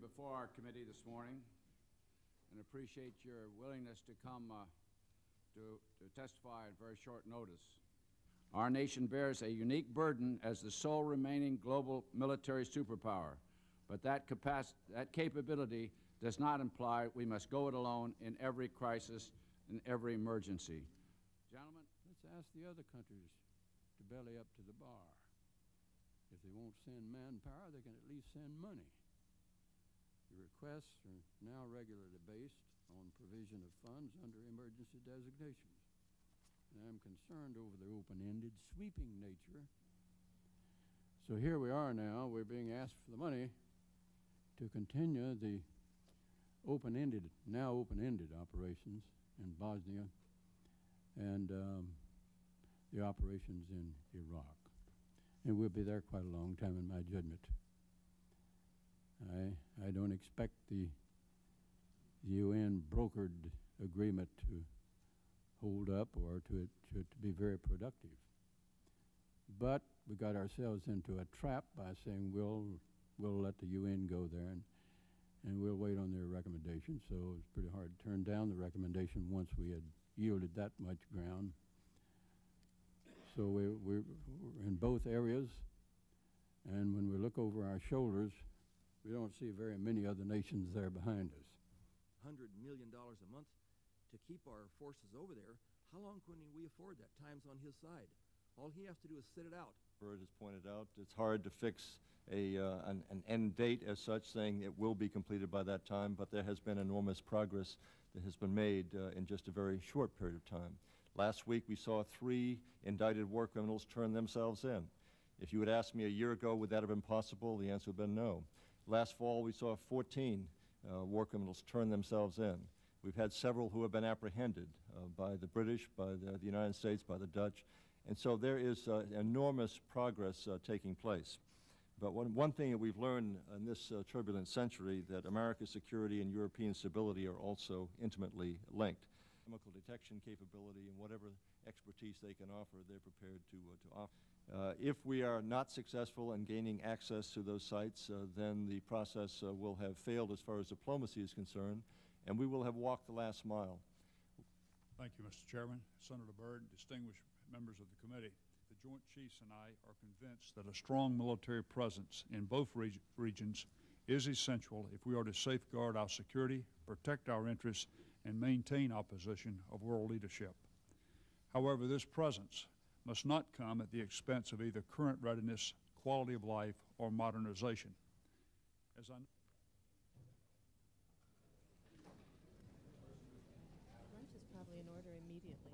before our committee this morning and appreciate your willingness to come to testify at very short notice. Our nation bears a unique burden as the sole remaining global military superpower, but that capability does not imply we must go it alone in every crisis, in every emergency. Gentlemen, let's ask the other countries to belly up to the bar. If they won't send manpower, they can at least send money. The requests are now regularly based on provision of funds under emergency designations. And I'm concerned over the open-ended, sweeping nature. So here we are now, we're being asked for the money to continue the now open-ended operations in Bosnia and the operations in Iraq. And we'll be there quite a long time in my judgment. I don't expect the UN brokered agreement to hold up or to be very productive. But we got ourselves into a trap by saying we'll let the UN go there and we'll wait on their recommendation. So it was pretty hard to turn down the recommendation once we had yielded that much ground. So we're in both areas, and when we look over our shoulders, we don't see very many other nations there behind us. $100 million a month to keep our forces over there. How long can we afford that? Time's on his side. All he has to do is sit it out. Bird has pointed out, it's hard to fix an end date as such, saying it will be completed by that time, but there has been enormous progress that has been made in just a very short period of time. Last week we saw 3 indicted war criminals turn themselves in. If you had asked me a year ago, would that have been possible, the answer would have been no. Last fall we saw 14 war criminals turn themselves in. We've had several who have been apprehended by the British, by the United States, by the Dutch. And so there is enormous progress taking place. But one thing that we've learned in this turbulent century, that America's security and European stability are also intimately linked. Chemical detection capability and whatever expertise they can offer, they're prepared to offer. If we are not successful in gaining access to those sites, then the process will have failed as far as diplomacy is concerned, and we will have walked the last mile. Thank you, Mr. Chairman. Senator Byrd, distinguished members of the committee, the Joint Chiefs and I are convinced that a strong military presence in both regions is essential if we are to safeguard our security, protect our interests, and maintain our position of world leadership. However, this presence must not come at the expense of either current readiness, quality of life, or modernization. As I Lunch is probably in order immediately.